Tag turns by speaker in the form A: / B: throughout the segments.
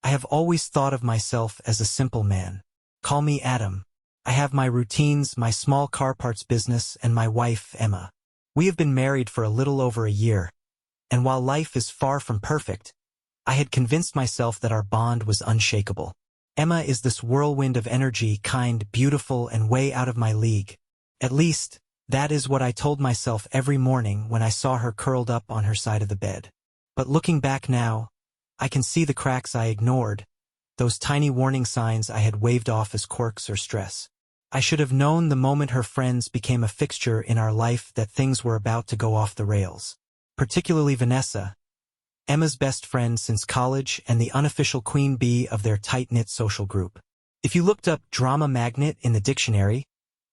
A: I have always thought of myself as a simple man. Call me Adam. I have my routines, my small car parts business, and my wife, Emma. We have been married for a little over a year, and while life is far from perfect, I had convinced myself that our bond was unshakable. Emma is this whirlwind of energy, kind, beautiful, and way out of my league. At least, that is what I told myself every morning when I saw her curled up on her side of the bed. But looking back now, I can see the cracks I ignored, those tiny warning signs I had waved off as quirks or stress. I should have known the moment her friends became a fixture in our life that things were about to go off the rails. Particularly Vanessa, Emma's best friend since college and the unofficial queen bee of their tight-knit social group. If you looked up drama magnet in the dictionary,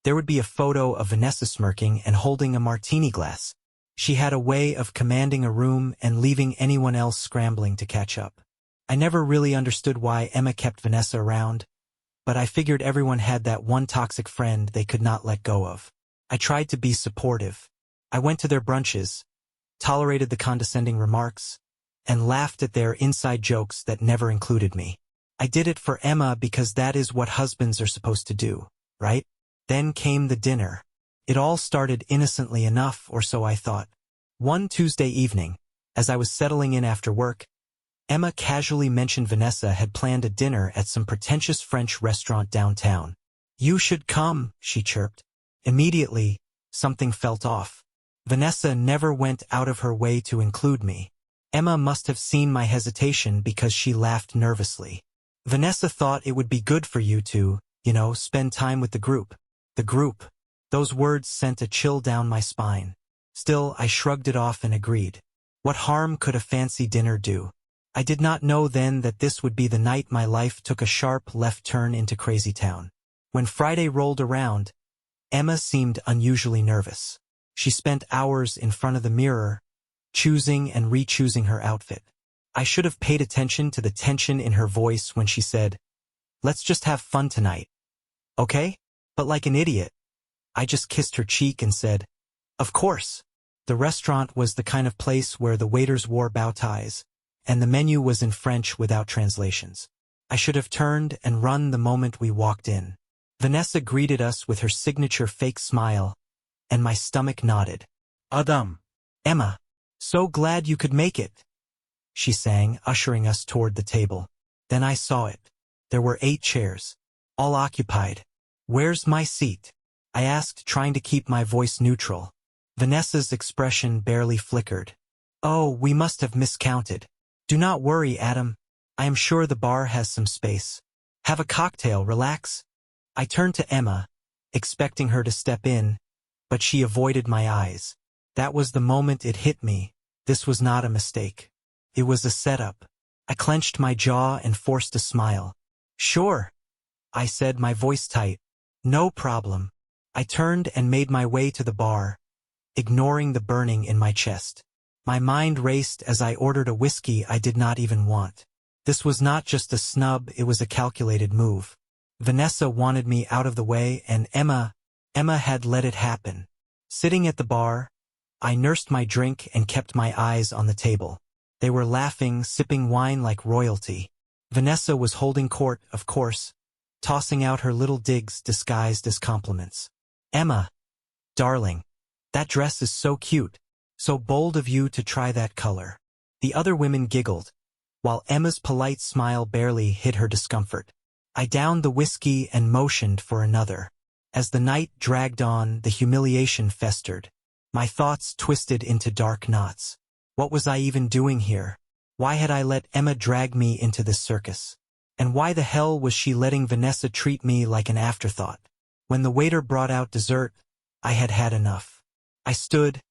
A: there would be a photo of Vanessa smirking and holding a martini glass. She had a way of commanding a room and leaving anyone else scrambling to catch up. I never really understood why Emma kept Vanessa around, but I figured everyone had that one toxic friend they could not let go of. I tried to be supportive. I went to their brunches, tolerated the condescending remarks, and laughed at their inside jokes that never included me. I did it for Emma because that is what husbands are supposed to do, right? Then came the dinner. It all started innocently enough, or so I thought. One Tuesday evening, as I was settling in after work, Emma casually mentioned Vanessa had planned a dinner at some pretentious French restaurant downtown. "You should come," she chirped. Immediately, something felt off. Vanessa never went out of her way to include me. Emma must have seen my hesitation because she laughed nervously. "Vanessa thought it would be good for you to, spend time with the group." The group. Those words sent a chill down my spine. Still, I shrugged it off and agreed. What harm could a fancy dinner do? I did not know then that this would be the night my life took a sharp left turn into crazy town. When Friday rolled around, Emma seemed unusually nervous. She spent hours in front of the mirror, choosing and re-choosing her outfit. I should have paid attention to the tension in her voice when she said, "Let's just have fun tonight. Okay?" But like an idiot, I just kissed her cheek and said, "Of course." The restaurant was the kind of place where the waiters wore bow ties, and the menu was in French without translations. I should have turned and run the moment we walked in. Vanessa greeted us with her signature fake smile, and my stomach nodded. "Adam." "Emma, so glad you could make it," she sang, ushering us toward the table. Then I saw it. There were 8 chairs, all occupied. "Where's my seat?" I asked, trying to keep my voice neutral. Vanessa's expression barely flickered. "Oh, we must have miscounted. Do not worry, Adam. I am sure the bar has some space. Have a cocktail, relax." I turned to Emma, expecting her to step in, but she avoided my eyes. That was the moment it hit me. This was not a mistake. It was a setup. I clenched my jaw and forced a smile. "Sure," I said, my voice tight. "No problem." I turned and made my way to the bar, ignoring the burning in my chest. My mind raced as I ordered a whiskey I did not even want. This was not just a snub, it was a calculated move. Vanessa wanted me out of the way, and Emma had let it happen. Sitting at the bar, I nursed my drink and kept my eyes on the table. They were laughing, sipping wine like royalty. Vanessa was holding court, of course, tossing out her little digs disguised as compliments. "Emma, darling, that dress is so cute. So bold of you to try that color." The other women giggled, while Emma's polite smile barely hid her discomfort. I downed the whiskey and motioned for another. As the night dragged on, the humiliation festered. My thoughts twisted into dark knots. What was I even doing here? Why had I let Emma drag me into this circus? And why the hell was she letting Vanessa treat me like an afterthought? When the waiter brought out dessert, I had had enough. I stood,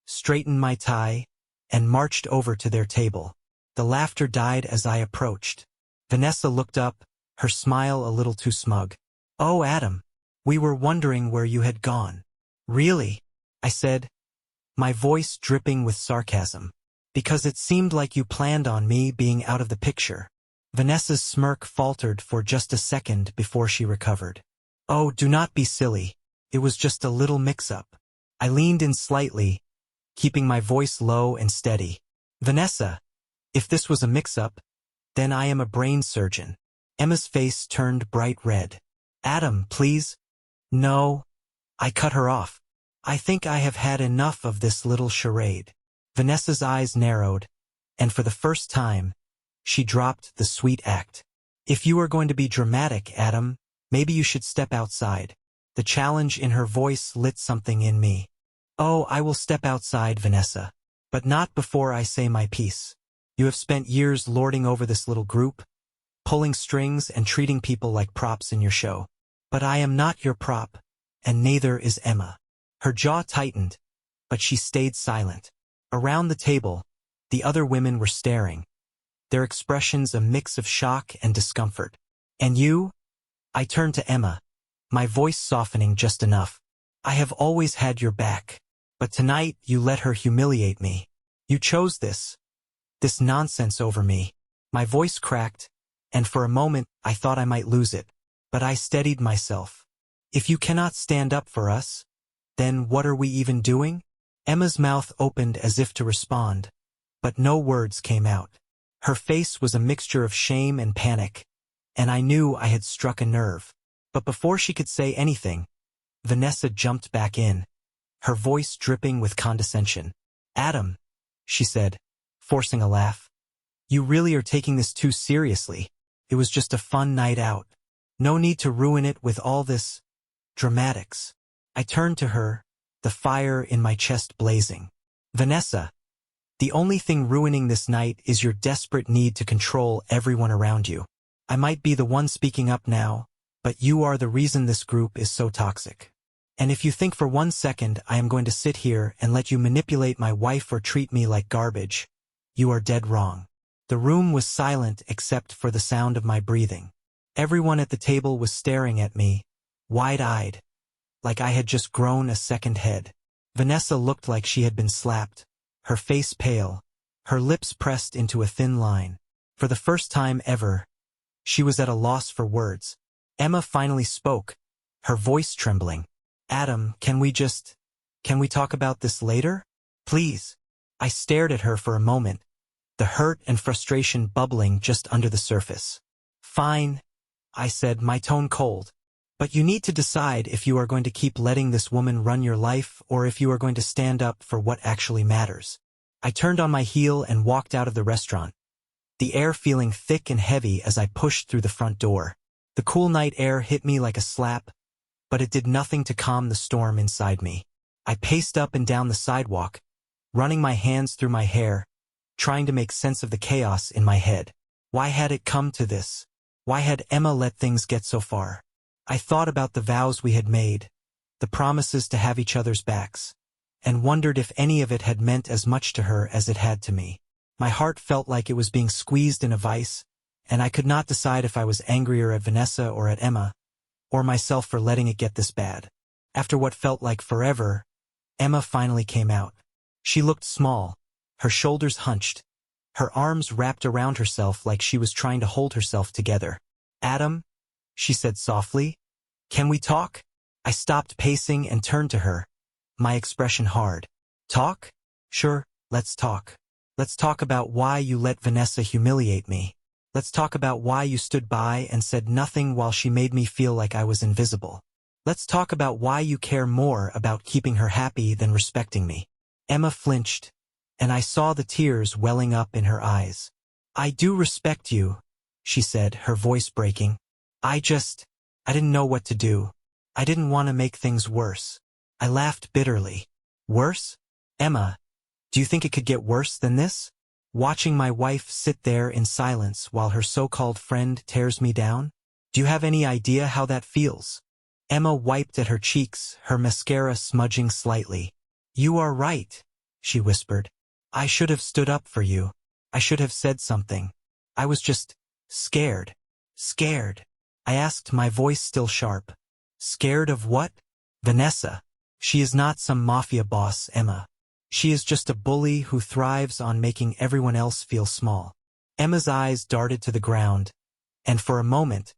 A: straightened my tie, and marched over to their table. The laughter died as I approached. Vanessa looked up, her smile a little too smug. "Oh, Adam, we were wondering where you had gone." "Really?" I said, my voice dripping with sarcasm. "Because it seemed like you planned on me being out of the picture." Vanessa's smirk faltered for just a second before she recovered. "Oh, do not be silly. It was just a little mix-up." I leaned in slightly, keeping my voice low and steady. "Vanessa, if this was a mix-up, Then I am a brain surgeon. Emma's face turned bright red. Adam, please. No. I cut her off. I think I have had enough of this little charade. Vanessa's eyes narrowed, and for the first time, she dropped the sweet act. If you are going to be dramatic, Adam, maybe you should step outside. The challenge in her voice lit something in me. Oh, I will step outside, Vanessa. But not before I say my piece. You have spent years lording over this little group, pulling strings and treating people like props in your show. But I am not your prop, and neither is Emma. Her jaw tightened, but she stayed silent. Around the table, the other women were staring, their expressions a mix of shock and discomfort. And you? I turned to Emma, my voice softening just enough. I have always had your back, but tonight you let her humiliate me. You chose this nonsense over me. My voice cracked, and for a moment I thought I might lose it, but I steadied myself. If you cannot stand up for us, then what are we even doing? Emma's mouth opened as if to respond, but no words came out. Her face was a mixture of shame and panic, and I knew I had struck a nerve. But before she could say anything, Vanessa jumped back in, her voice dripping with condescension. Adam, she said, forcing a laugh. You really are taking this too seriously. It was just a fun night out. No need to ruin it with all this dramatics. I turned to her, the fire in my chest blazing. Vanessa, the only thing ruining this night is your desperate need to control everyone around you. I might be the one speaking up now, but you are the reason this group is so toxic. And if you think for 1 second I am going to sit here and let you manipulate my wife or treat me like garbage, you are dead wrong. The room was silent except for the sound of my breathing. Everyone at the table was staring at me, wide-eyed, like I had just grown a second head. Vanessa looked like she had been slapped, her face pale, her lips pressed into a thin line. For the first time ever, she was at a loss for words. Emma finally spoke, her voice trembling. Adam, can we talk about this later? Please. I stared at her for a moment, the hurt and frustration bubbling just under the surface. Fine, I said, my tone cold. But you need to decide if you are going to keep letting this woman run your life or if you are going to stand up for what actually matters. I turned on my heel and walked out of the restaurant, the air feeling thick and heavy as I pushed through the front door. The cool night air hit me like a slap, but it did nothing to calm the storm inside me. I paced up and down the sidewalk, running my hands through my hair, trying to make sense of the chaos in my head. Why had it come to this? Why had Emma let things get so far? I thought about the vows we had made, the promises to have each other's backs, and wondered if any of it had meant as much to her as it had to me. My heart felt like it was being squeezed in a vice, and I could not decide if I was angrier at Vanessa or at Emma, or myself for letting it get this bad. After what felt like forever, Emma finally came out. She looked small, her shoulders hunched, her arms wrapped around herself like she was trying to hold herself together. Adam, she said softly, can we talk? I stopped pacing and turned to her, my expression hard. Talk? Sure, let's talk. Let's talk about why you let Vanessa humiliate me. Let's talk about why you stood by and said nothing while she made me feel like I was invisible. Let's talk about why you care more about keeping her happy than respecting me. Emma flinched, and I saw the tears welling up in her eyes. I do respect you, she said, her voice breaking. I didn't know what to do. I didn't want to make things worse. I laughed bitterly. Worse? Emma, do you think it could get worse than this? Watching my wife sit there in silence while her so-called friend tears me down? Do you have any idea how that feels? Emma wiped at her cheeks, her mascara smudging slightly. You are right, she whispered. I should have stood up for you. I should have said something. I was just scared. Scared. I asked, my voice still sharp. Scared of what? Vanessa. She is not some mafia boss, Emma. She is just a bully who thrives on making everyone else feel small. Emma's eyes darted to the ground, and for a moment,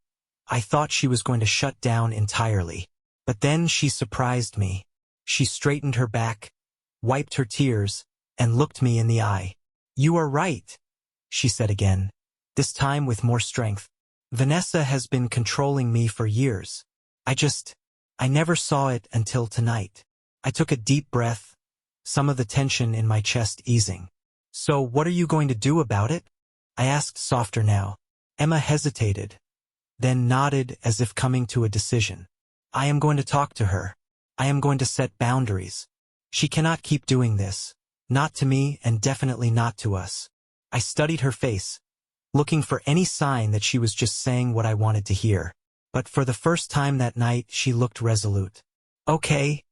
A: I thought she was going to shut down entirely. But then she surprised me. She straightened her back, wiped her tears, and looked me in the eye. You are right, she said again. this time with more strength. Vanessa has been controlling me for years. I never saw it until tonight. I took a deep breath, some of the tension in my chest easing. So what are you going to do about it? I asked softer now. Emma hesitated, then nodded as if coming to a decision. I am going to talk to her. I am going to set boundaries. She cannot keep doing this. Not to me and definitely not to us. I studied her face, looking for any sign that she was just saying what I wanted to hear. But for the first time that night, she looked resolute. Okay,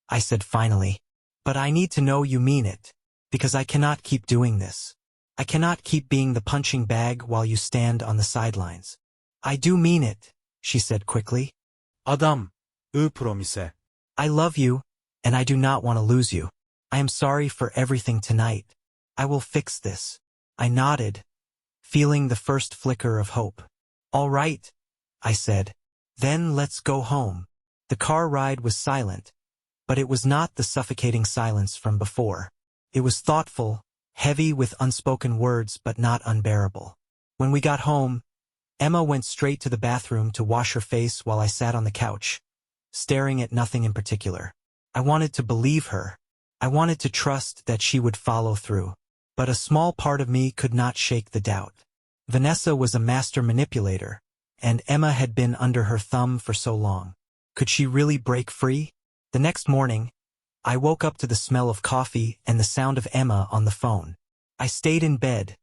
A: I said finally. But I need to know you mean it. Because I cannot keep doing this. I cannot keep being the punching bag while you stand on the sidelines. I do mean it, she said quickly.
B: Adam, promise.
A: I love you, and I do not want to lose you. I am sorry for everything tonight. I will fix this. I nodded, feeling the first flicker of hope. All right, I said. Then let's go home. The car ride was silent, but it was not the suffocating silence from before. It was thoughtful, heavy with unspoken words but not unbearable. When we got home, Emma went straight to the bathroom to wash her face while I sat on the couch, staring at nothing in particular. I wanted to believe her. I wanted to trust that she would follow through. But a small part of me could not shake the doubt. Vanessa was a master manipulator, and Emma had been under her thumb for so long. Could she really break free? The next morning, I woke up to the smell of coffee and the sound of Emma on the phone. I stayed in bed,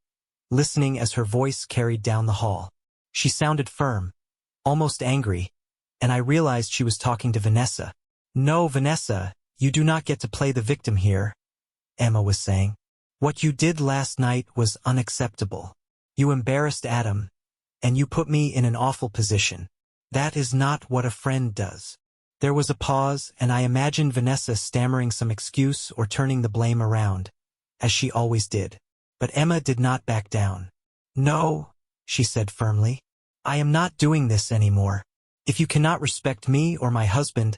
A: listening as her voice carried down the hall. She sounded firm, almost angry, and I realized she was talking to Vanessa. No, Vanessa, you do not get to play the victim here, Emma was saying. What you did last night was unacceptable. You embarrassed Adam, and you put me in an awful position. That is not what a friend does. There was a pause, and I imagined Vanessa stammering some excuse or turning the blame around, as she always did. But Emma did not back down. No, she said firmly. I am not doing this anymore. If you cannot respect me or my husband,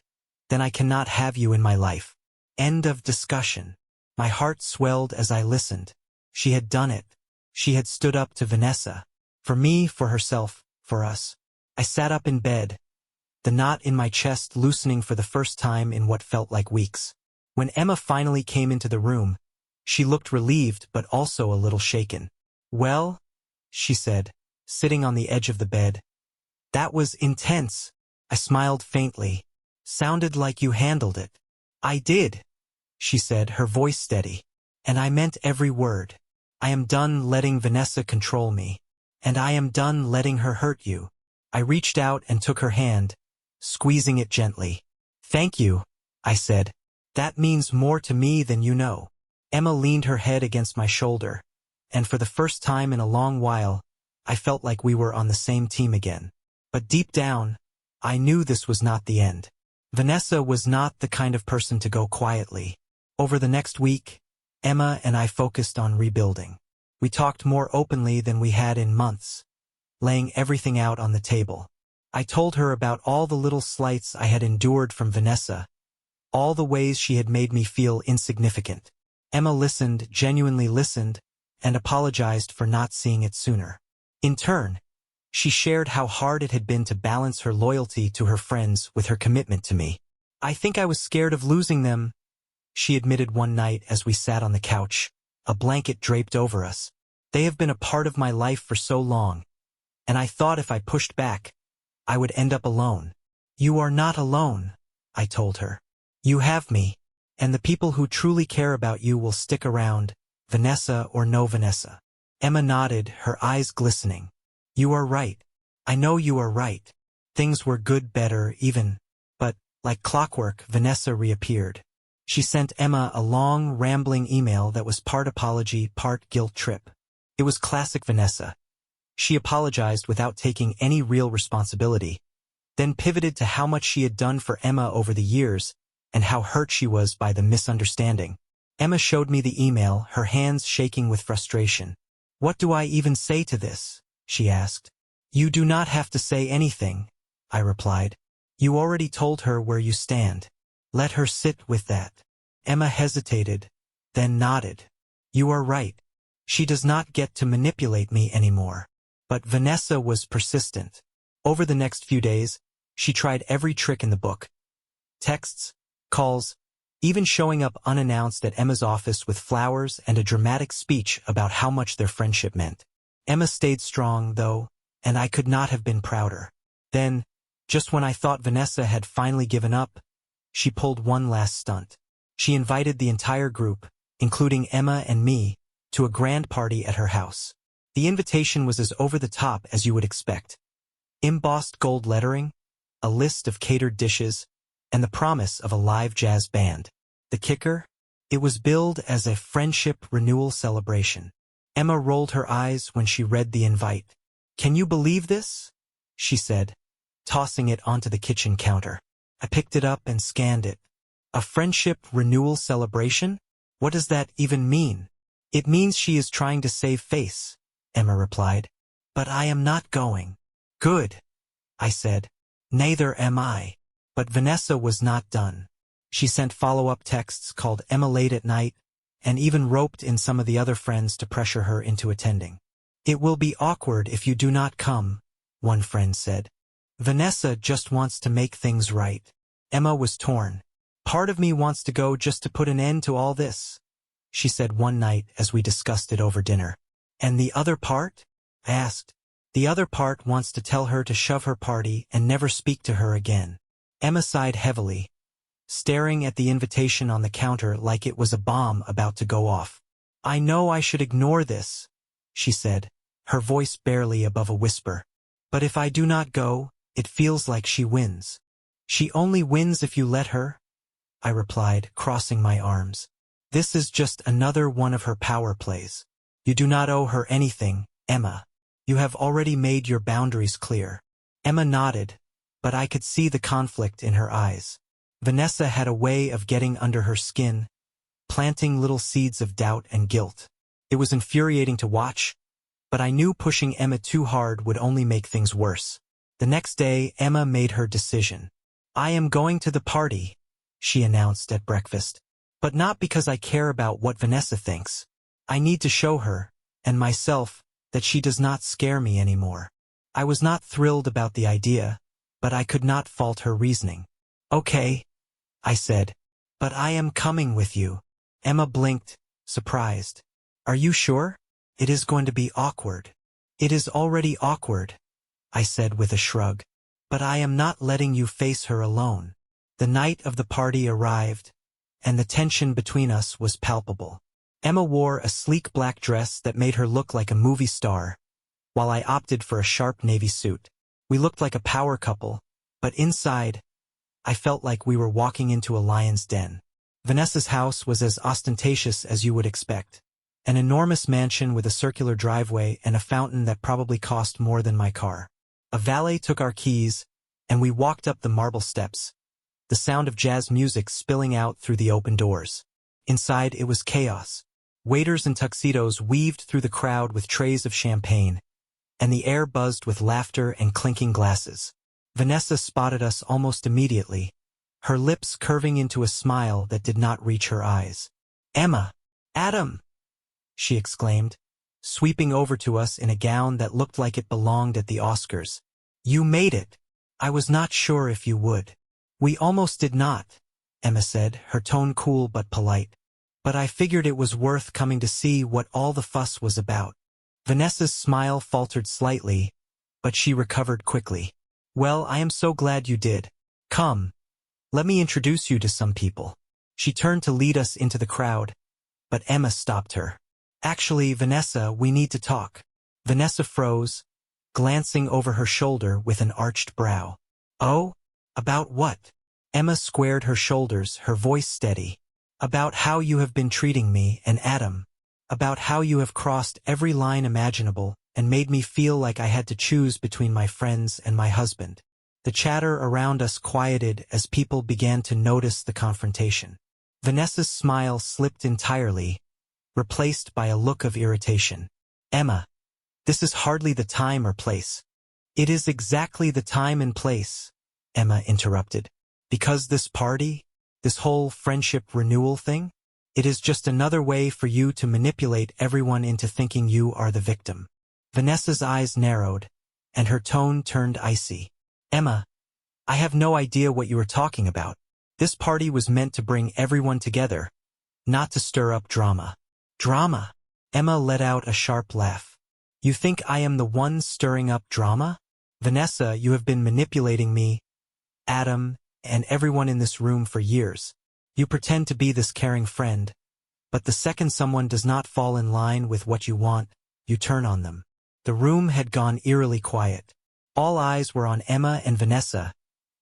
A: then I cannot have you in my life. End of discussion. My heart swelled as I listened. She had done it. She had stood up to Vanessa. For me, for herself, for us. I sat up in bed, the knot in my chest loosening for the first time in what felt like weeks. When Emma finally came into the room, she looked relieved but also a little shaken. Well, she said, sitting on the edge of the bed. That was intense. I smiled faintly. Sounded like you handled it. I did, she said, her voice steady. And I meant every word. I am done letting Vanessa control me. And I am done letting her hurt you. I reached out and took her hand, squeezing it gently. Thank you, I said. That means more to me than you know. Emma leaned her head against my shoulder, and for the first time in a long while, I felt like we were on the same team again. But deep down, I knew this was not the end. Vanessa was not the kind of person to go quietly. Over the next week, Emma and I focused on rebuilding. We talked more openly than we had in months, laying everything out on the table. I told her about all the little slights I had endured from Vanessa, all the ways she had made me feel insignificant. Emma listened, genuinely listened, and apologized for not seeing it sooner. In turn, she shared how hard it had been to balance her loyalty to her friends with her commitment to me. I think I was scared of losing them, she admitted one night as we sat on the couch, a blanket draped over us. They have been a part of my life for so long, and I thought if I pushed back, I would end up alone. You are not alone, I told her. You have me, and the people who truly care about you will stick around, Vanessa or no Vanessa. Emma nodded, her eyes glistening. You are right. I know you are right. Things were good, better, even. But, like clockwork, Vanessa reappeared. She sent Emma a long, rambling email that was part apology, part guilt trip. It was classic Vanessa. She apologized without taking any real responsibility, then pivoted to how much she had done for Emma over the years and how hurt she was by the misunderstanding. Emma showed me the email, her hands shaking with frustration. What do I even say to this? She asked. You do not have to say anything, I replied. You already told her where you stand. Let her sit with that. Emma hesitated, then nodded. You are right. She does not get to manipulate me anymore. But Vanessa was persistent. Over the next few days, she tried every trick in the book. Texts, calls, even showing up unannounced at Emma's office with flowers and a dramatic speech about how much their friendship meant. Emma stayed strong, though, and I could not have been prouder. Then, just when I thought Vanessa had finally given up, she pulled one last stunt. She invited the entire group, including Emma and me, to a grand party at her house. The invitation was as over-the-top as you would expect. Embossed gold lettering, a list of catered dishes, and the promise of a live jazz band. The kicker? It was billed as a friendship renewal celebration. Emma rolled her eyes when she read the invite. "Can you believe this?" she said, tossing it onto the kitchen counter. I picked it up and scanned it. A friendship renewal celebration? What does that even mean? "It means she is trying to save face," Emma replied. "But I am not going." "Good," I said. "Neither am I." But Vanessa was not done. She sent follow-up texts called Emma late at night, and even roped in some of the other friends to pressure her into attending. "It will be awkward if you do not come," one friend said. "Vanessa just wants to make things right." Emma was torn. "Part of me wants to go just to put an end to all this," she said one night as we discussed it over dinner. "And the other part?" I asked. "The other part wants to tell her to shove her party and never speak to her again." Emma sighed heavily, staring at the invitation on the counter like it was a bomb about to go off. "I know I should ignore this," she said, her voice barely above a whisper. "But if I do not go, it feels like she wins." "She only wins if you let her," I replied, crossing my arms. "This is just another one of her power plays. You do not owe her anything, Emma. You have already made your boundaries clear." Emma nodded, but I could see the conflict in her eyes. Vanessa had a way of getting under her skin, planting little seeds of doubt and guilt. It was infuriating to watch, but I knew pushing Emma too hard would only make things worse. The next day, Emma made her decision. "I am going to the party," she announced at breakfast. "But not because I care about what Vanessa thinks. I need to show her, and myself, that she does not scare me anymore." I was not thrilled about the idea, but I could not fault her reasoning. "Okay," I said, "but I am coming with you." Emma blinked, surprised. "Are you sure? It is going to be awkward." "It is already awkward," I said with a shrug. "But I am not letting you face her alone." The night of the party arrived, and the tension between us was palpable. Emma wore a sleek black dress that made her look like a movie star, while I opted for a sharp navy suit. We looked like a power couple, but inside, I felt like we were walking into a lion's den. Vanessa's house was as ostentatious as you would expect. An enormous mansion with a circular driveway and a fountain that probably cost more than my car. A valet took our keys, and we walked up the marble steps, the sound of jazz music spilling out through the open doors. Inside, it was chaos. Waiters in tuxedos weaved through the crowd with trays of champagne, and the air buzzed with laughter and clinking glasses. Vanessa spotted us almost immediately, her lips curving into a smile that did not reach her eyes. "Emma! Adam!" she exclaimed, sweeping over to us in a gown that looked like it belonged at the Oscars. "You made it! I was not sure if you would." "We almost did not," Emma said, her tone cool but polite. "But I figured it was worth coming to see what all the fuss was about." Vanessa's smile faltered slightly, but she recovered quickly. "Well, I am so glad you did. Come, let me introduce you to some people." She turned to lead us into the crowd, but Emma stopped her. "Actually, Vanessa, we need to talk." Vanessa froze, glancing over her shoulder with an arched brow. "Oh? About what?" Emma squared her shoulders, her voice steady. "About how you have been treating me and Adam. About how you have crossed every line imaginable and made me feel like I had to choose between my friends and my husband." The chatter around us quieted as people began to notice the confrontation. Vanessa's smile slipped entirely, replaced by a look of irritation. "Emma, this is hardly the time or place." "It is exactly the time and place," Emma interrupted. "Because this party, this whole friendship renewal thing, it is just another way for you to manipulate everyone into thinking you are the victim." Vanessa's eyes narrowed, and her tone turned icy. Emma, I have no idea what you are talking about. This party was meant to bring everyone together, not to stir up drama. Drama? Emma let out a sharp laugh. You think I am the one stirring up drama? Vanessa, you have been manipulating me, Adam, and everyone in this room for years. You pretend to be this caring friend, but the second someone does not fall in line with what you want, you turn on them. The room had gone eerily quiet. All eyes were on Emma and Vanessa,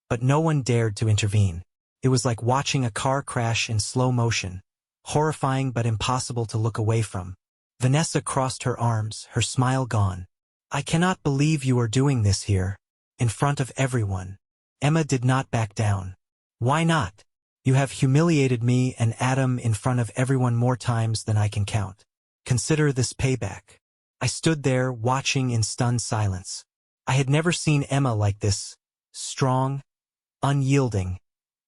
A: but no one dared to intervene. It was like watching a car crash in slow motion, horrifying but impossible to look away from. Vanessa crossed her arms, her smile gone. I cannot believe you are doing this here, in front of everyone. Emma did not back down. Why not? You have humiliated me and Adam in front of everyone more times than I can count. Consider this payback. I stood there watching in stunned silence. I had never seen Emma like this, strong, unyielding,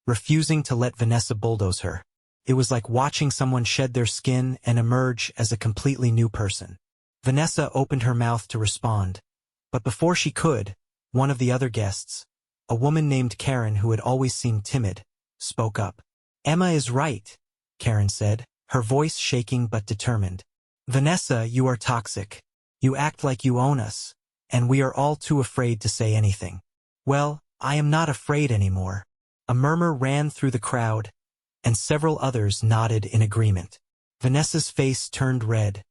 A: refusing to let Vanessa bulldoze her. It was like watching someone shed their skin and emerge as a completely new person. Vanessa opened her mouth to respond, but before she could, one of the other guests, a woman named Karen who had always seemed timid, spoke up. Emma is right, Karen said, her voice shaking but determined. Vanessa, you are toxic. You act like you own us, and we are all too afraid to say anything. Well, I am not afraid anymore. A murmur ran through the crowd, and several others nodded in agreement. Vanessa's face turned red,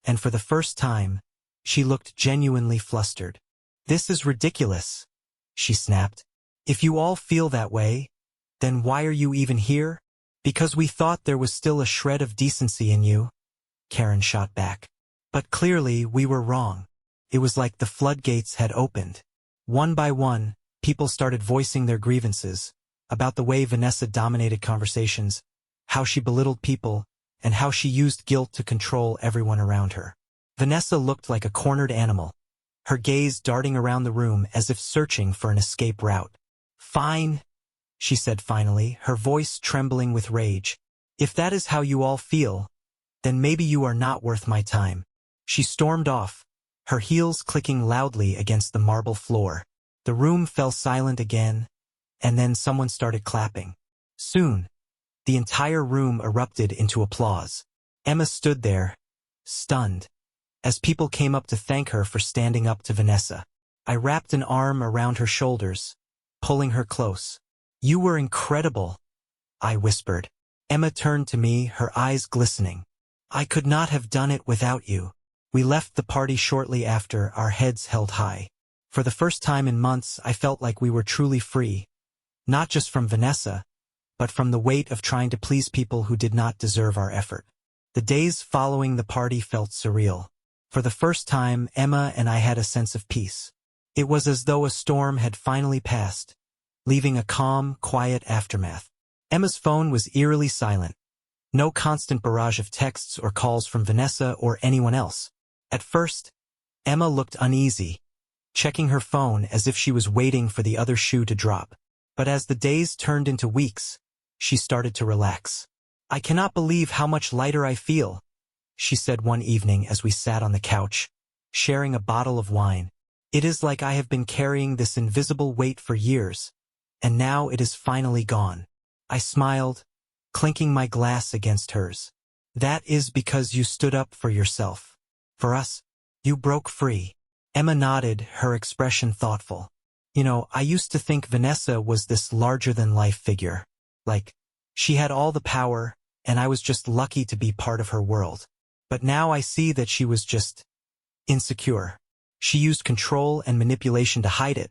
A: and for the first time, she looked genuinely flustered. This is ridiculous, she snapped. If you all feel that way, then why are you even here? Because we thought there was still a shred of decency in you, Karen shot back. But clearly we were wrong. It was like the floodgates had opened. One by one, people started voicing their grievances about the way Vanessa dominated conversations, how she belittled people, and how she used guilt to control everyone around her. Vanessa looked like a cornered animal, her gaze darting around the room as if searching for an escape route. Fine, she said finally, her voice trembling with rage. If that is how you all feel, then maybe you are not worth my time. She stormed off, her heels clicking loudly against the marble floor. The room fell silent again, and then someone started clapping. Soon, the entire room erupted into applause. Emma stood there, stunned, as people came up to thank her for standing up to Vanessa. I wrapped an arm around her shoulders, pulling her close. You were incredible, I whispered. Emma turned to me, her eyes glistening. I could not have done it without you. We left the party shortly after, our heads held high. For the first time in months, I felt like we were truly free, not just from Vanessa, but from the weight of trying to please people who did not deserve our effort. The days following the party felt surreal. For the first time, Emma and I had a sense of peace. It was as though a storm had finally passed, leaving a calm, quiet aftermath. Emma's phone was eerily silent. No constant barrage of texts or calls from Vanessa or anyone else. At first, Emma looked uneasy, checking her phone as if she was waiting for the other shoe to drop. But as the days turned into weeks, she started to relax. I cannot believe how much lighter I feel, she said one evening as we sat on the couch, sharing a bottle of wine. It is like I have been carrying this invisible weight for years, and now it is finally gone. I smiled, clinking my glass against hers. That is because you stood up for yourself. For us, you broke free. Emma nodded, her expression thoughtful. You know, I used to think Vanessa was this larger-than-life figure. Like, she had all the power, and I was just lucky to be part of her world. But now I see that she was just insecure. She used control and manipulation to hide it.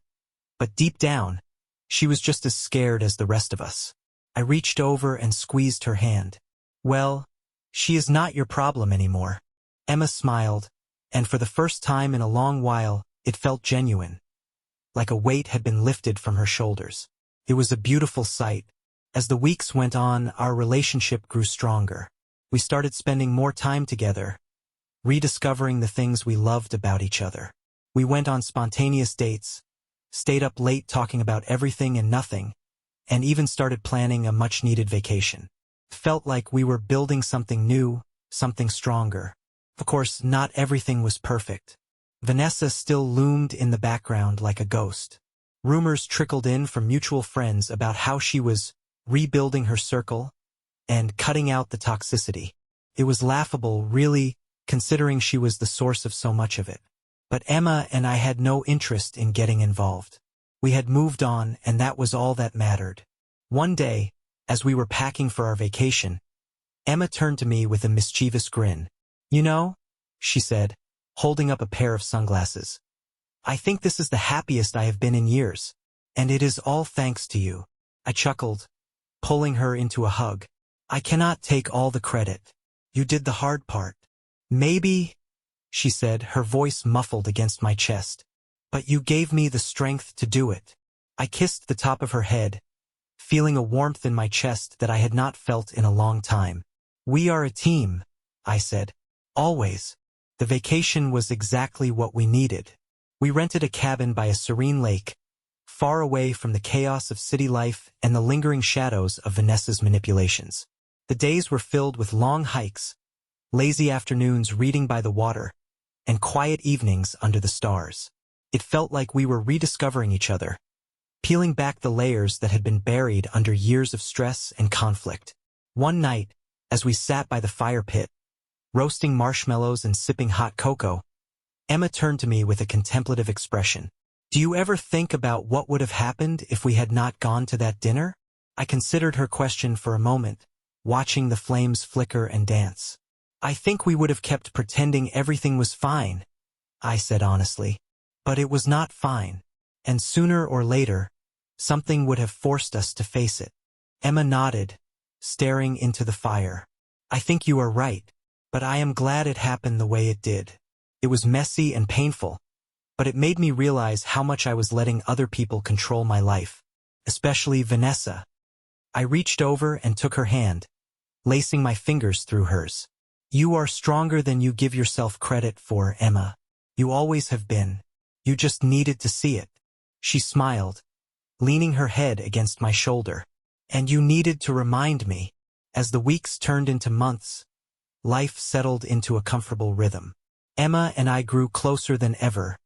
A: But deep down, she was just as scared as the rest of us. I reached over and squeezed her hand. Well, she is not your problem anymore. Emma smiled, and for the first time in a long while, it felt genuine, like a weight had been lifted from her shoulders. It was a beautiful sight. As the weeks went on, our relationship grew stronger. We started spending more time together, rediscovering the things we loved about each other. We went on spontaneous dates, stayed up late talking about everything and nothing, and even started planning a much-needed vacation. Felt like we were building something new, something stronger. Of course, not everything was perfect. Vanessa still loomed in the background like a ghost. Rumors trickled in from mutual friends about how she was rebuilding her circle and cutting out the toxicity. It was laughable, really, considering she was the source of so much of it. But Emma and I had no interest in getting involved. We had moved on, and that was all that mattered. One day, as we were packing for our vacation, Emma turned to me with a mischievous grin. "You know," she said, holding up a pair of sunglasses, "I think this is the happiest I have been in years. And it is all thanks to you." I chuckled, pulling her into a hug. "I cannot take all the credit. You did the hard part." "Maybe," she said, her voice muffled against my chest, "but you gave me the strength to do it." I kissed the top of her head, feeling a warmth in my chest that I had not felt in a long time. "We are a team," I said. "Always." The vacation was exactly what we needed. We rented a cabin by a serene lake, far away from the chaos of city life and the lingering shadows of Vanessa's manipulations. The days were filled with long hikes, lazy afternoons reading by the water, and quiet evenings under the stars. It felt like we were rediscovering each other, peeling back the layers that had been buried under years of stress and conflict. One night, as we sat by the fire pit, roasting marshmallows and sipping hot cocoa, Emma turned to me with a contemplative expression. "Do you ever think about what would have happened if we had not gone to that dinner?" I considered her question for a moment, watching the flames flicker and dance. "I think we would have kept pretending everything was fine," I said honestly. "But it was not fine. And sooner or later, something would have forced us to face it." Emma nodded, staring into the fire. "I think you are right, but I am glad it happened the way it did. It was messy and painful, but it made me realize how much I was letting other people control my life, especially Vanessa." I reached over and took her hand, lacing my fingers through hers. "You are stronger than you give yourself credit for, Emma. You always have been. You just needed to see it." She smiled, leaning her head against my shoulder. "And you needed to remind me." As the weeks turned into months, life settled into a comfortable rhythm. Emma and I grew closer than ever,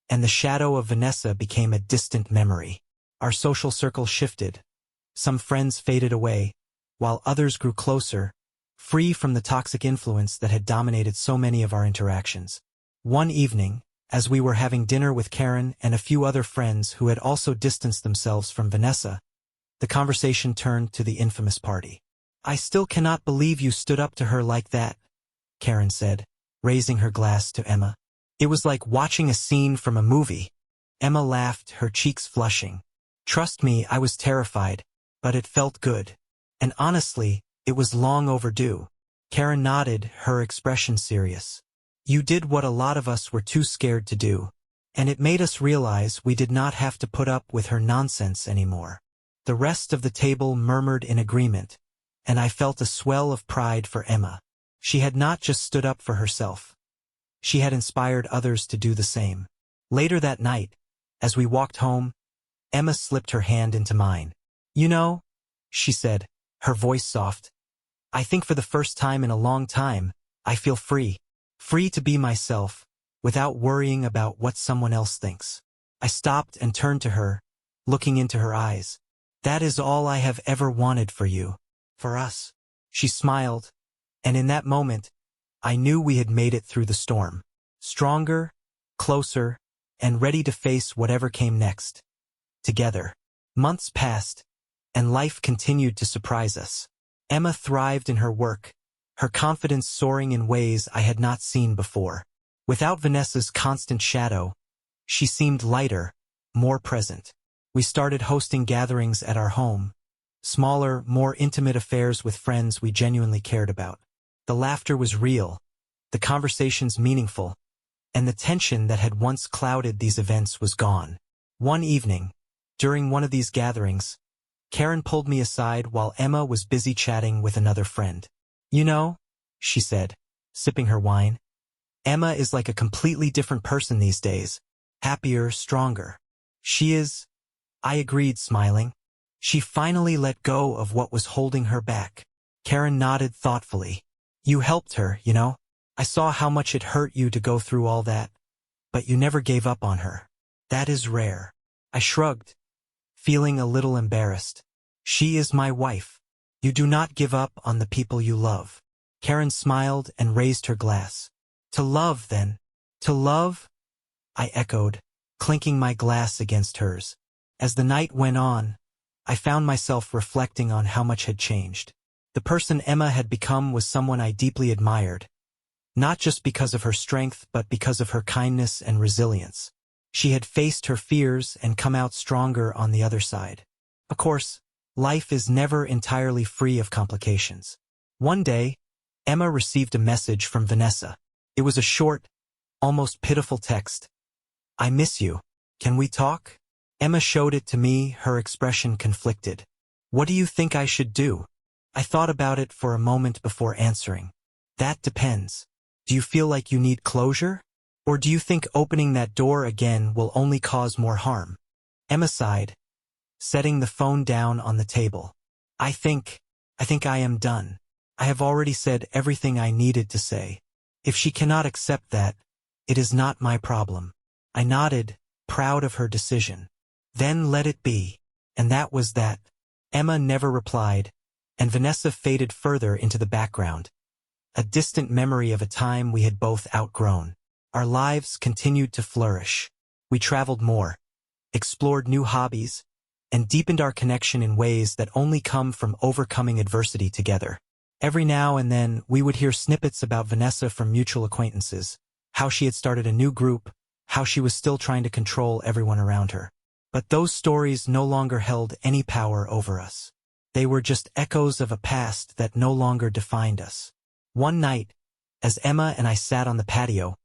A: and the shadow of Vanessa became a distant memory. Our social circle shifted. Some friends faded away, while others grew closer, free from the toxic influence that had dominated so many of our interactions. One evening, as we were having dinner with Karen and a few other friends who had also distanced themselves from Vanessa, the conversation turned to the infamous party. "I still cannot believe you stood up to her like that," Karen said, raising her glass to Emma. "It was like watching a scene from a movie." Emma laughed, her cheeks flushing. "Trust me, I was terrified, but it felt good. And honestly, it was long overdue." Karen nodded, her expression serious. "You did what a lot of us were too scared to do, and it made us realize we did not have to put up with her nonsense anymore." The rest of the table murmured in agreement, and I felt a swell of pride for Emma. She had not just stood up for herself. She had inspired others to do the same. Later that night, as we walked home, Emma slipped her hand into mine. "You know," she said, her voice soft, "I think for the first time in a long time, I feel free. Free to be myself, without worrying about what someone else thinks." I stopped and turned to her, looking into her eyes. "That is all I have ever wanted for you. For us." She smiled, and in that moment, I knew we had made it through the storm. Stronger, closer, and ready to face whatever came next. Together. Months passed, and life continued to surprise us. Emma thrived in her work, her confidence soaring in ways I had not seen before. Without Vanessa's constant shadow, she seemed lighter, more present. We started hosting gatherings at our home, smaller, more intimate affairs with friends we genuinely cared about. The laughter was real, the conversations meaningful, and the tension that had once clouded these events was gone. One evening, during one of these gatherings, Karen pulled me aside while Emma was busy chatting with another friend. "You know," she said, sipping her wine, "Emma is like a completely different person these days, happier, stronger." "She is," I agreed, smiling. "She finally let go of what was holding her back." Karen nodded thoughtfully. "You helped her, you know. I saw how much it hurt you to go through all that. But you never gave up on her. That is rare. I shrugged, feeling a little embarrassed. She is my wife. You do not give up on the people you love. Karen smiled and raised her glass. To love, then. To love? I echoed, clinking my glass against hers. As the night went on, I found myself reflecting on how much had changed. The person Emma had become was someone I deeply admired, not just because of her strength but because of her kindness and resilience. She had faced her fears and come out stronger on the other side. Of course, life is never entirely free of complications. One day, Emma received a message from Vanessa. It was a short, almost pitiful text. I miss you. Can we talk? Emma showed it to me, her expression conflicted. What do you think I should do? I thought about it for a moment before answering. That depends. Do you feel like you need closure? Or do you think opening that door again will only cause more harm? Emma sighed, setting the phone down on the table. I think I am done. I have already said everything I needed to say. If she cannot accept that, it is not my problem. I nodded, proud of her decision. Then let it be. And that was that. Emma never replied, and Vanessa faded further into the background, a distant memory of a time we had both outgrown. Our lives continued to flourish. We traveled more, explored new hobbies, and deepened our connection in ways that only come from overcoming adversity together. Every now and then, we would hear snippets about Vanessa from mutual acquaintances, how she had started a new group, how she was still trying to control everyone around her. But those stories no longer held any power over us. They were just echoes of a past that no longer defined us. One night, as Emma and I sat on the patio,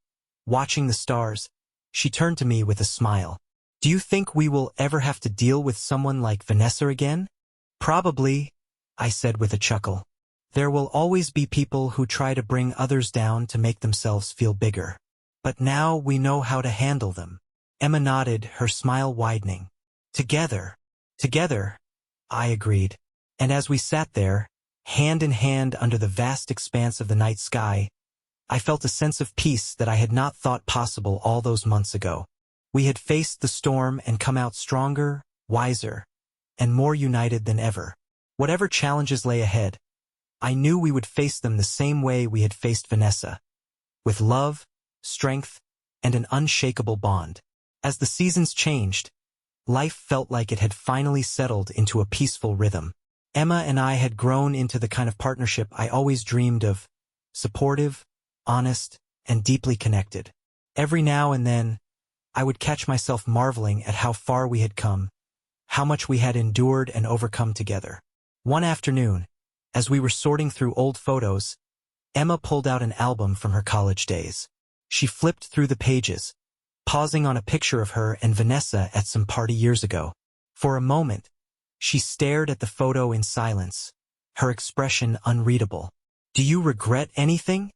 A: watching the stars, she turned to me with a smile. Do you think we will ever have to deal with someone like Vanessa again? Probably, I said with a chuckle. There will always be people who try to bring others down to make themselves feel bigger. But now we know how to handle them. Emma nodded, her smile widening. Together, I agreed. And as we sat there, hand in hand under the vast expanse of the night sky, I felt a sense of peace that I had not thought possible all those months ago. We had faced the storm and come out stronger, wiser, and more united than ever. Whatever challenges lay ahead, I knew we would face them the same way we had faced Vanessa, with love, strength, and an unshakable bond. As the seasons changed, life felt like it had finally settled into a peaceful rhythm. Emma and I had grown into the kind of partnership I always dreamed of, supportive, honest, and deeply connected. Every now and then, I would catch myself marveling at how far we had come, how much we had endured and overcome together. One afternoon, as we were sorting through old photos, Emma pulled out an album from her college days. She flipped through the pages, pausing on a picture of her and Vanessa at some party years ago. For a moment, she stared at the photo in silence, her expression unreadable. Do you regret anything?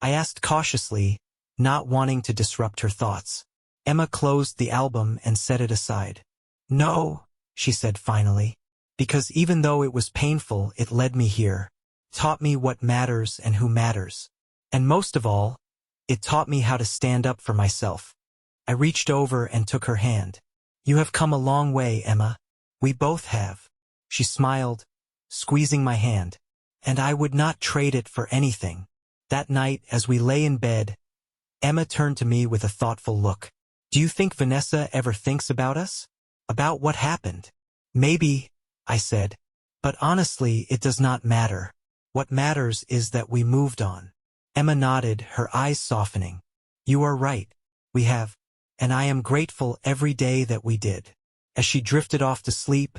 A: I asked cautiously, not wanting to disrupt her thoughts. Emma closed the album and set it aside. No, she said finally, because even though it was painful, it led me here, taught me what matters and who matters. And most of all, it taught me how to stand up for myself. I reached over and took her hand. You have come a long way, Emma. We both have. She smiled, squeezing my hand. And I would not trade it for anything. That night, as we lay in bed, Emma turned to me with a thoughtful look. Do you think Vanessa ever thinks about us? About what happened? Maybe, I said. But honestly, it does not matter. What matters is that we moved on. Emma nodded, her eyes softening. You are right. We have. And I am grateful every day that we did. As she drifted off to sleep,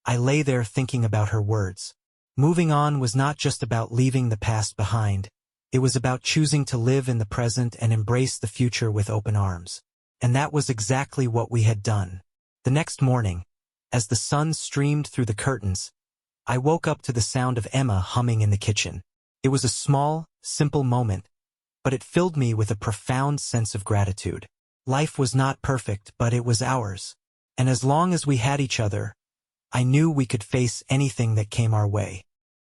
A: I lay there thinking about her words. Moving on was not just about leaving the past behind. It was about choosing to live in the present and embrace the future with open arms. And that was exactly what we had done. The next morning, as the sun streamed through the curtains, I woke up to the sound of Emma humming in the kitchen. It was a small, simple moment, but it filled me with a profound sense of gratitude. Life was not perfect, but it was ours. And as long as we had each other, I knew we could face anything that came our way.